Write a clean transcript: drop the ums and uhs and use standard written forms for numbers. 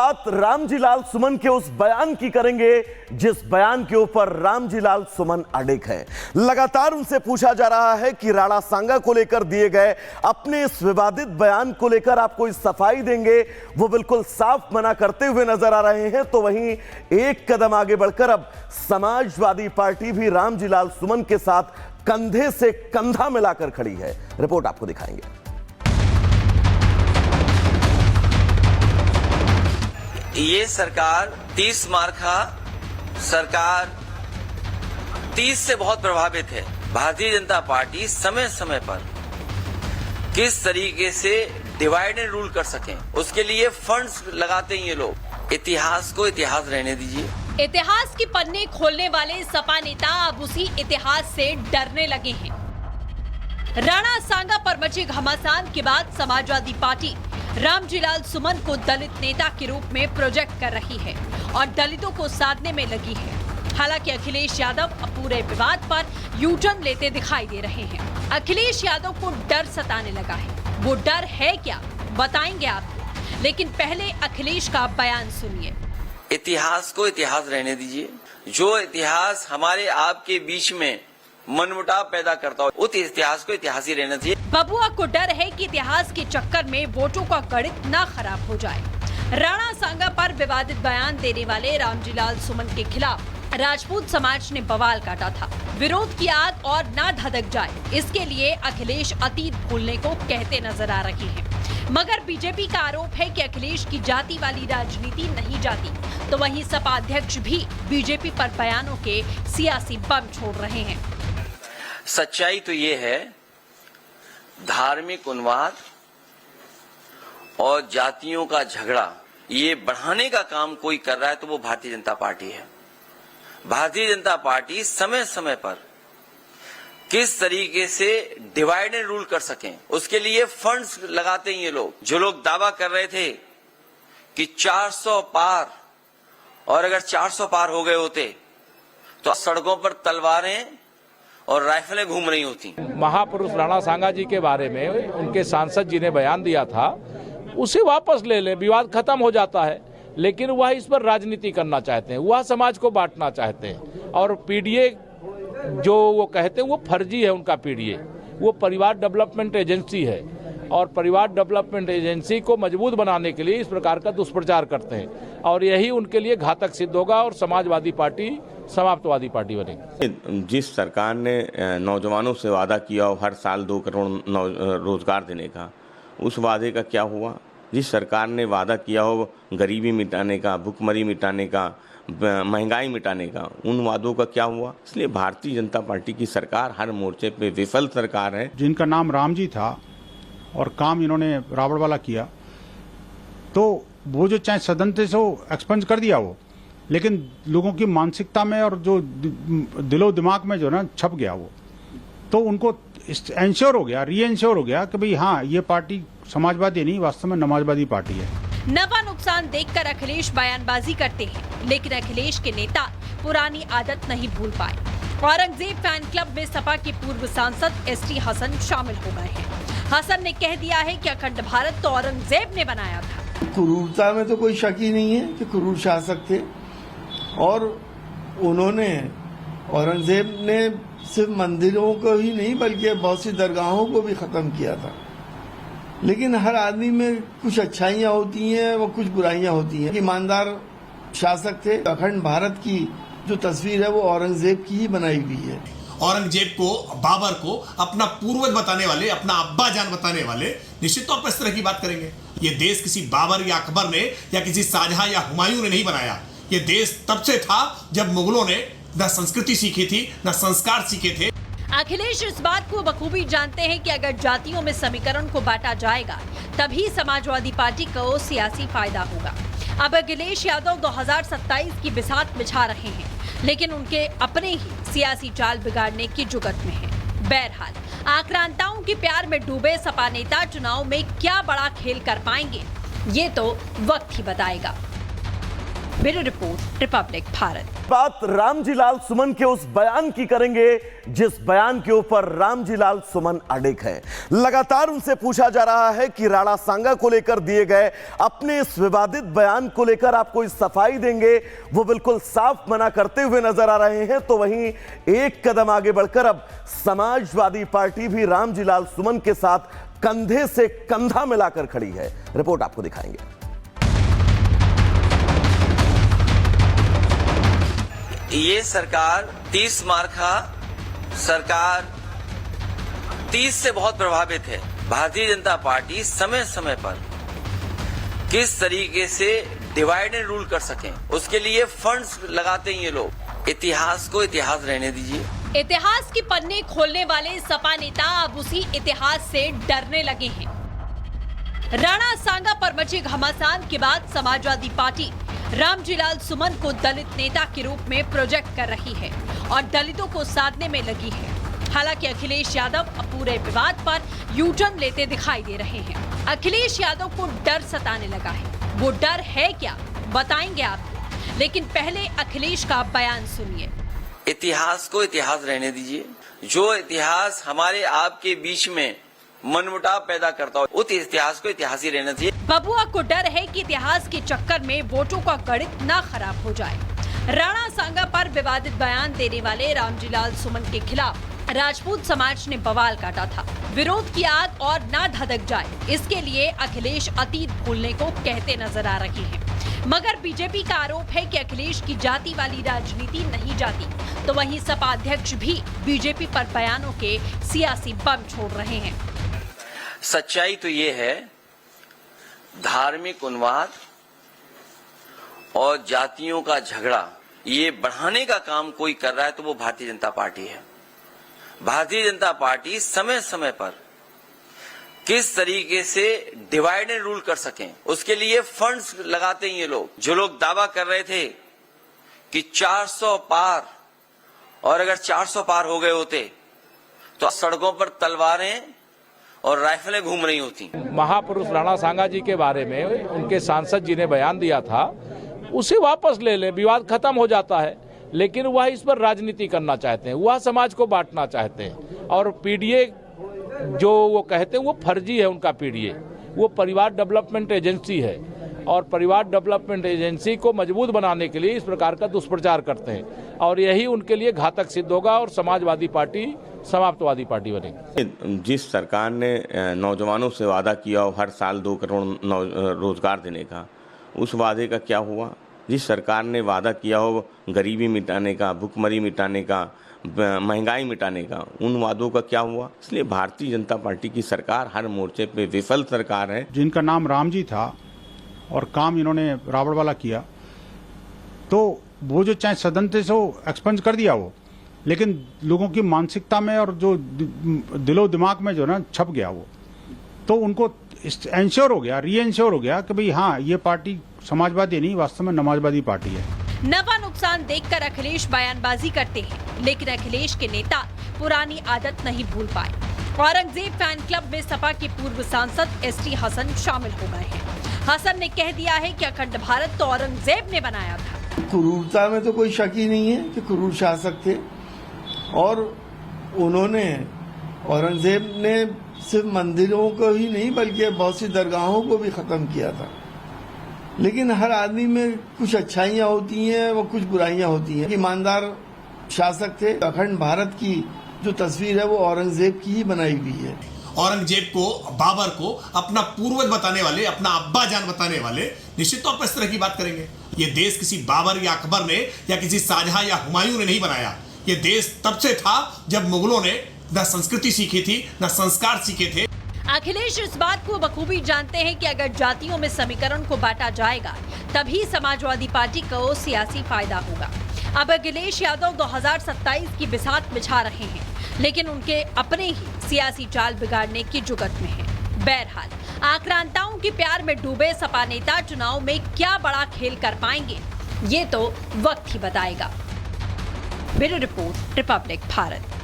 बात रामजी लाल सुमन के उस बयान की करेंगे जिस बयान के ऊपर रामजी लाल सुमन अडिग है। लगातार उनसे पूछा जा रहा है कि राणा सांगा को लेकर दिए गए अपने इस विवादित बयान को लेकर आप कोई सफाई देंगे। वो बिल्कुल साफ मना करते हुए नजर आ रहे हैं। तो वहीं एक कदम आगे बढ़कर अब समाजवादी पार्टी भी रामजी लाल सुमन के साथ कंधे से कंधा मिलाकर खड़ी है। रिपोर्ट आपको दिखाएंगे। ये सरकार 30 मार्का सरकार 30 से बहुत प्रभावित है। भारतीय जनता पार्टी समय समय पर किस तरीके से डिवाइड एंड रूल कर सकें उसके लिए फंड्स लगाते हैं ये लोग। इतिहास को इतिहास रहने दीजिए। इतिहास की पन्ने खोलने वाले सपा नेता अब उसी इतिहास से डरने लगे हैं। राणा सांगा पर मचे घमासान के बाद समाजवादी पार्टी रामजी लाल सुमन को दलित नेता के रूप में प्रोजेक्ट कर रही है और दलितों को साधने में लगी है। हालांकि अखिलेश यादव अब पूरे विवाद पर यू टर्न लेते दिखाई दे रहे हैं। अखिलेश यादव को डर सताने लगा है। वो डर है क्या, बताएंगे आपको, लेकिन पहले अखिलेश का बयान सुनिए। इतिहास को इतिहास रहने दीजिए। जो इतिहास हमारे आपके बीच में मनमुटाव पैदा करता हो उस इतिहास को इतिहास ही रहना चाहिए। बबुआ को डर है कि इतिहास के चक्कर में वोटों का गणित ना खराब हो जाए। राणा सांगा पर विवादित बयान देने वाले रामजी लाल सुमन के खिलाफ राजपूत समाज ने बवाल काटा था। विरोध की आग और ना धधक जाए इसके लिए अखिलेश अतीत भूलने को कहते नजर आ रहे हैं। मगर बीजेपी का आरोप है कि अखिलेश की जाति वाली राजनीति नहीं जाती। तो वहीं सपा अध्यक्ष भी बीजेपी पर बयानों के सियासी बम छोड़ रहे हैं। सच्चाई तो ये है, धार्मिक उन्माद और जातियों का झगड़ा ये बढ़ाने का काम कोई कर रहा है तो वो भारतीय जनता पार्टी है। भारतीय जनता पार्टी समय समय पर किस तरीके से डिवाइड एंड रूल कर सकें उसके लिए फंड्स लगाते हैं ये लोग। जो लोग दावा कर रहे थे कि 400 पार, और अगर 400 पार हो गए होते तो सड़कों पर तलवारें और राइफलें घूम रही होती। महापुरुष राणा सांगा जी के बारे में उनके सांसद जी ने बयान दिया था, उसे वापस ले लें, विवाद खत्म हो जाता है। लेकिन वह इस पर राजनीति करना चाहते हैं, वह समाज को बांटना चाहते हैं। और पीडीए जो वो कहते हैं वो फर्जी है। उनका पीडीए वो परिवार डेवलपमेंट एजेंसी है और परिवार डेवलपमेंट एजेंसी को मजबूत बनाने के लिए इस प्रकार का दुष्प्रचार करते हैं और यही उनके लिए घातक सिद्ध होगा और समाजवादी पार्टी समाप्तवादी पार्टी बनेगी। जिस सरकार ने नौजवानों से वादा किया हो हर साल 2 करोड़ रोजगार देने का, उस वादे का क्या हुआ? जिस सरकार ने वादा किया हो गरीबी मिटाने का, भुखमरी मिटाने का, महंगाई मिटाने का, उन वादों का क्या हुआ? इसलिए भारतीय जनता पार्टी की सरकार हर मोर्चे पे विफल सरकार है। जिनका नाम रामजी था और काम इन्होंने रावण वाला किया, तो वो जो चाहे सदन से एक्सपंज कर दिया वो, लेकिन लोगों की मानसिकता में और जो दिलो दिमाग में जो ना छप गया वो, तो उनको इंश्योर हो गया, री इंश्योर हो गया कि भाई हाँ ये पार्टी समाजवादी नहीं, वास्तव में नमाजवादी पार्टी है। नफा नुकसान देखकर अखिलेश बयानबाजी करते हैं, लेकिन अखिलेश के नेता पुरानी आदत नहीं भूल पाए। औरंगजेब फैन क्लब में सपा के पूर्व सांसद एसटी हसन शामिल हो गए हैं। हसन ने कह दिया है कि अखंड भारत तो औरंगजेब ने बनाया था। क्रूरता में तो कोई शक ही नहीं है कि क्रूर शासक थे और उन्होंने, औरंगजेब ने सिर्फ मंदिरों को ही नहीं बल्कि बहुत सी दरगाहों को भी खत्म किया था। लेकिन हर आदमी में कुछ अच्छाइयाँ होती हैं और कुछ बुराइयाँ होती हैं। ईमानदार शासक थे। अखंड भारत की जो तस्वीर है वो औरंगजेब की ही बनाई हुई है। औरंगजेब को, बाबर को अपना पूर्वज बताने वाले, अपना अब्बा जान बताने वाले निश्चित तौर पर इस तरह की बात करेंगे। ये देश किसी बाबर या अकबर ने या किसी शाहजहां या हुमायूं ने नहीं बनाया। ये देश तब से था जब मुगलों ने न संस्कृति सीखी थी न संस्कार सीखे थे। अखिलेश इस बात को बखूबी जानते हैं कि अगर जातियों में समीकरण को बांटा जाएगा तभी समाजवादी पार्टी को सियासी फायदा होगा। अब अखिलेश यादव 2027 की बिसात बिछा रहे हैं, लेकिन उनके अपने ही सियासी चाल बिगाड़ने की जुगत में है। बहरहाल आक्रांताओं के प्यार में डूबे सपा नेता चुनाव में क्या बड़ा खेल कर पाएंगे, ये तो वक्त ही बताएगा। Bureau report, Republic Bharat. बात रामजी लाल सुमन के उस बयान की करेंगे जिस बयान के ऊपर रामजी लाल सुमन अडिग है। लगातार उनसे पूछा जा रहा है कि राणा सांगा को लेकर दिए गए अपने इस विवादित बयान को लेकर आप कोई सफाई देंगे। वो बिल्कुल साफ मना करते हुए नजर आ रहे हैं। तो वहीं एक कदम आगे बढ़कर अब समाजवादी पार्टी भी रामजी लाल सुमन के साथ कंधे से कंधा मिलाकर खड़ी है। रिपोर्ट आपको दिखाएंगे। ये सरकार 30 मार्का सरकार 30 से बहुत प्रभावित है। भारतीय जनता पार्टी समय समय पर किस तरीके से डिवाइड एंड रूल कर सकें, उसके लिए फंड्स लगाते हैं ये लोग। इतिहास को इतिहास रहने दीजिए। इतिहास के पन्ने खोलने वाले सपा नेता अब उसी इतिहास से डरने लगे हैं। राणा सांगा पर मचे घमासान के बाद समाजवादी पार्टी रामजी लाल सुमन को दलित नेता के रूप में प्रोजेक्ट कर रही है और दलितों को साधने में लगी है। हालांकि अखिलेश यादव पूरे विवाद पर यू टर्न लेते दिखाई दे रहे हैं। अखिलेश यादव को डर सताने लगा है। वो डर है क्या, बताएंगे आपको, लेकिन पहले अखिलेश का बयान सुनिए। इतिहास को इतिहास रहने दीजिए। जो इतिहास हमारे आपके बीच में मनमुटाव पैदा करता हो, उस इतिहास को इतिहास ही रहना चाहिए। बबुआ को डर है कि इतिहास के चक्कर में वोटों का गणित ना खराब हो जाए। राणा सांगा पर विवादित बयान देने वाले रामजी लाल सुमन के खिलाफ राजपूत समाज ने बवाल काटा था। विरोध की आग और ना धधक जाए, इसके लिए अखिलेश अतीत भूलने को कहते नजर आ रहे हैं। मगर बीजेपी का आरोप है कि अखिलेश की जाति वाली राजनीति नहीं जाती, तो वहीं सपा अध्यक्ष भी बीजेपी पर बयानों के सियासी बम छोड़ रहे हैं। सच्चाई तो ये है, धार्मिक उन्माद और जातियों का झगड़ा ये बढ़ाने का काम कोई कर रहा है तो वो भारतीय जनता पार्टी है। भारतीय जनता पार्टी समय समय पर किस तरीके से डिवाइड एंड रूल कर सकें, उसके लिए फंड्स लगाते हैं ये लोग। जो लोग दावा कर रहे थे कि 400 पार, और अगर 400 पार हो गए होते तो सड़कों पर तलवारें और राइफलें घूम रही होती। महापुरुष राणा सांगा जी के बारे में उनके सांसद जी ने बयान दिया था, उसे वापस ले ले, विवाद खत्म हो जाता है। लेकिन वह इस पर राजनीति करना चाहते हैं, वह समाज को बांटना चाहते हैं। और पीडीए जो वो कहते हैं वो फर्जी है। उनका पीडीए वो परिवार डेवलपमेंट एजेंसी है और परिवार डेवलपमेंट एजेंसी को मजबूत बनाने के लिए इस प्रकार का दुष्प्रचार करते हैं और यही उनके लिए घातक सिद्ध होगा और समाजवादी पार्टी समाप्तवादी पार्टी बनेगी। जिस सरकार ने नौजवानों से वादा किया हर साल 2 करोड़ रोजगार देने का, उस वादे का क्या हुआ? जिस सरकार ने वादा किया हो गरीबी मिटाने का, भुखमरी मिटाने का, महंगाई मिटाने का, उन वादों का क्या हुआ? इसलिए भारतीय जनता पार्टी की सरकार हर मोर्चे पे विफल सरकार है। जिनका नाम रामजी था और काम इन्होंने रावण वाला किया, तो वो जो चाहे सदन से एक्सपंज कर दिया वो, लेकिन लोगों की मानसिकता में और जो दिलो दिमाग में जो ना छप गया वो, तो उनको इंश्योर हो गया, री इंश्योर हो गया कि भाई हाँ, ये पार्टी समाजवादी नहीं, वास्तव में नमाजवादी पार्टी है। नफा नुकसान देखकर अखिलेश बयानबाजी करते हैं, लेकिन अखिलेश के नेता पुरानी आदत नहीं भूल पाए। औरंगजेब फैन क्लब में सपा के पूर्व सांसद ST हसन शामिल हो गए हैं। हसन ने कह दिया है कि अखंड भारत तो औरंगजेब ने बनाया था। क्रूरता में तो कोई शक ही नहीं है कि क्रूर शासक थे, और उन्होंने, औरंगजेब ने सिर्फ मंदिरों को ही नहीं बल्कि बहुत सी दरगाहों को भी खत्म किया था। लेकिन हर आदमी में कुछ अच्छाइयाँ होती हैं और कुछ बुराइयाँ होती हैं। ईमानदार शासक थे। अखंड भारत की जो तस्वीर है वो औरंगजेब की ही बनाई हुई है। औरंगजेब को, बाबर को अपना पूर्वज बताने वाले, अपना अब्बा जान बताने वाले निश्चित तौर पर इस तरह की बात करेंगे। ये देश किसी बाबर या अकबर ने या किसी शाहजहां या हुमायूं ने नहीं बनाया। ये देश तब से था जब मुगलों ने न संस्कृति सीखी थी, न संस्कार सीखे थे। अखिलेश इस बात को बखूबी जानते हैं कि अगर जातियों में समीकरण को बांटा जाएगा तभी समाजवादी पार्टी को सियासी फायदा होगा। अब अखिलेश यादव 2027 की बिसात बिछा रहे हैं, लेकिन उनके अपने ही सियासी चाल बिगाड़ने की जुगत में है। बहरहाल आक्रांताओं के प्यार में डूबे सपा नेता चुनाव में क्या बड़ा खेल कर पाएंगे, ये तो वक्त ही बताएगा। Bureau report, Republic Bharat.